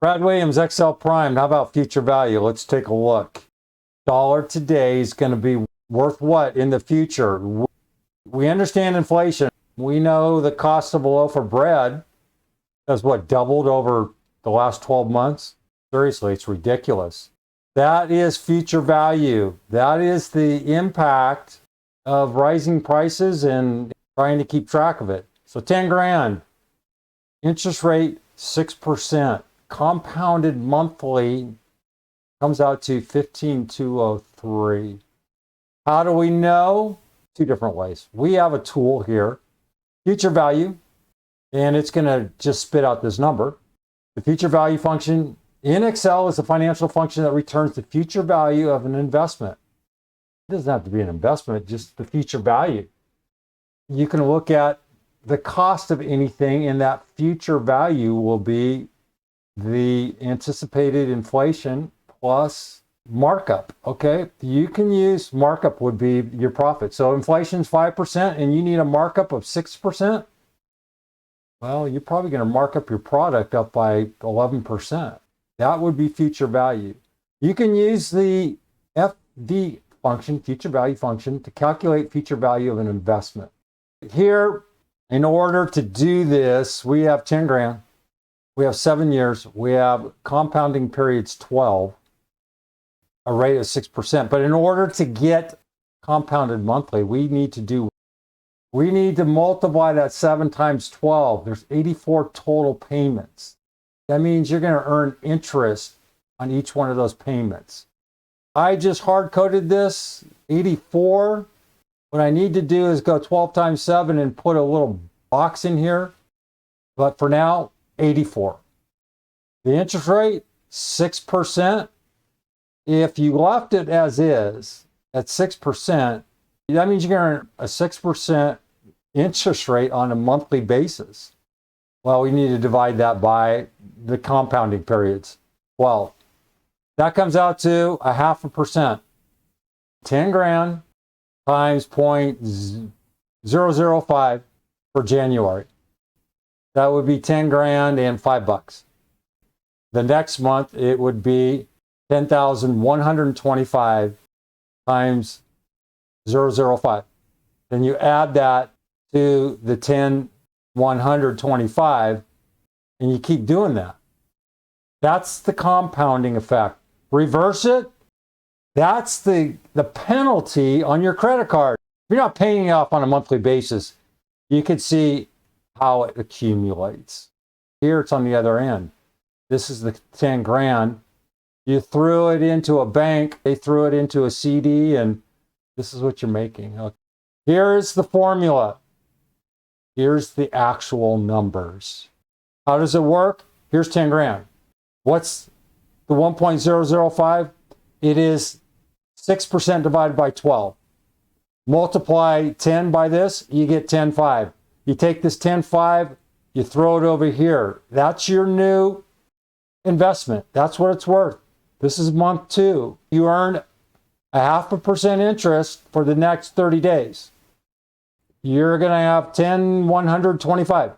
Brad Williams, XL Prime. How about future value? Let's take a look. Dollar today is going to be worth what in the future? We understand inflation. We know the cost of a loaf of bread has what, doubled over the last 12 months? Seriously, it's ridiculous. That is future value. That is the impact of rising prices and trying to keep track of it. So 10 grand, interest rate 6%, compounded monthly comes out to 15,203. How do we know? Two different ways. We have a tool here, future value, and it's going to just spit out this number. The future value function in Excel is a financial function that returns the future value of an investment. It doesn't have to be an investment, just the future value. You can look at the cost of anything, and that future value will be the anticipated inflation plus markup. Okay, you can use markup would be your profit. So inflation's 5% and you need a markup of 6%. Well, you're probably going to mark up your product up by 11%. That would be future value. You can use the FV function, future value function, to calculate future value of an investment. Here, in order to do this, we have 10 grand. We have 7 years. We have compounding periods 12, a rate of 6%. But in order to get compounded monthly, we need to multiply that 7 times 12. There's 84 total payments. That means you're going to earn interest on each one of those payments. I just hard-coded this, 84. What I need to do is go 12 times 7 and put a little box in here. But for now, 84. The interest rate, 6%. If you left it as is, at 6%, that means you're going to earn a 6% interest rate on a monthly basis. Well, we need to divide that by the compounding periods. Well, that comes out to 0.5%. 10 grand times 0.005 for January. That would be 10 grand and $5. The next month, it would be 10,125 times 0.005. Then you add that to the 10,125, and you keep doing that. That's the compounding effect. Reverse it, that's the penalty on your credit card. If you're not paying it off on a monthly basis, you can see how it accumulates. Here it's on the other end. This is the 10 grand. You threw it into a bank, they threw it into a CD, and this is what you're making. Okay. Here's the formula. Here's the actual numbers. How does it work? Here's 10 grand. What's the 1.005? It is 6% divided by 12. Multiply 10 by this, you get 10.5. You take this 10.5, you throw it over here. That's your new investment. That's what it's worth. This is month 2. You earn 0.5% interest for the next 30 days. You're going to have 10,125.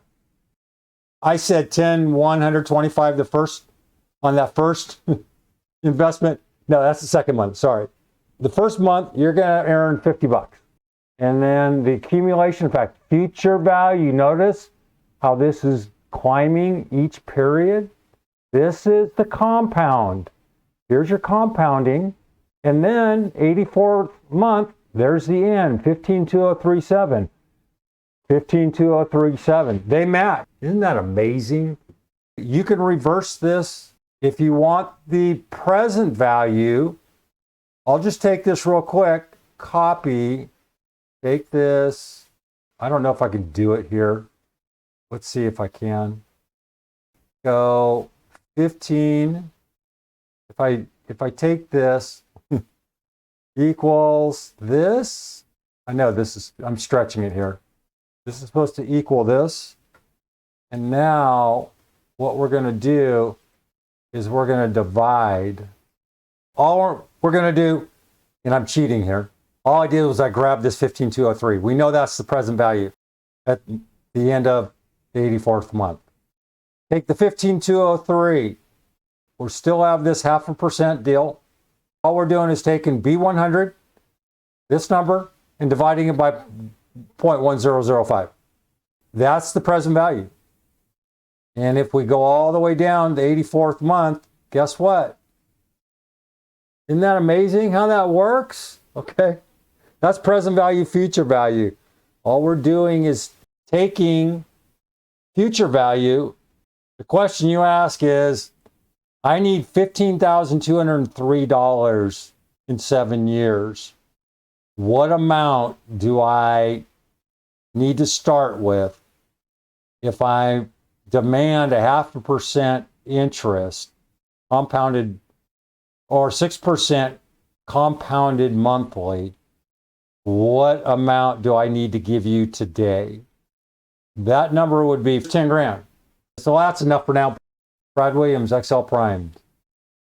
I said 10,125 on that first investment. No, that's the second month. Sorry. The first month, you're going to earn $50. And then the accumulation effect, future value. Notice how this is climbing each period. This is the compound. Here's your compounding. And then 84th month, there's the end, 15,237. 15,237. They match. Isn't that amazing? You can reverse this if you want the present value. I'll just take this real quick, copy, take this. I don't know if I can do it here. Let's see if I can. Go 15. If I take this equals this, I know I'm stretching it here. This is supposed to equal this. And now what we're going to do is we're going to divide. All we're going to do, and I'm cheating here, all I did was I grabbed this 15,203. We know that's the present value at the end of the 84th month. Take the 15,203, We still have this 0.5% deal. All we're doing is taking B100, this number, and dividing it by 0.1005. That's the present value. And if we go all the way down the 84th month, guess what? Isn't that amazing how that works? Okay. That's present value, future value. All we're doing is taking future value. The question you ask is, I need $15,203 in 7 years. What amount do I need to start with if I demand a 0.5% interest compounded or 6% compounded monthly? What amount do I need to give you today? That number would be 10 grand. So that's enough for now. Brad Williams, XL Prime.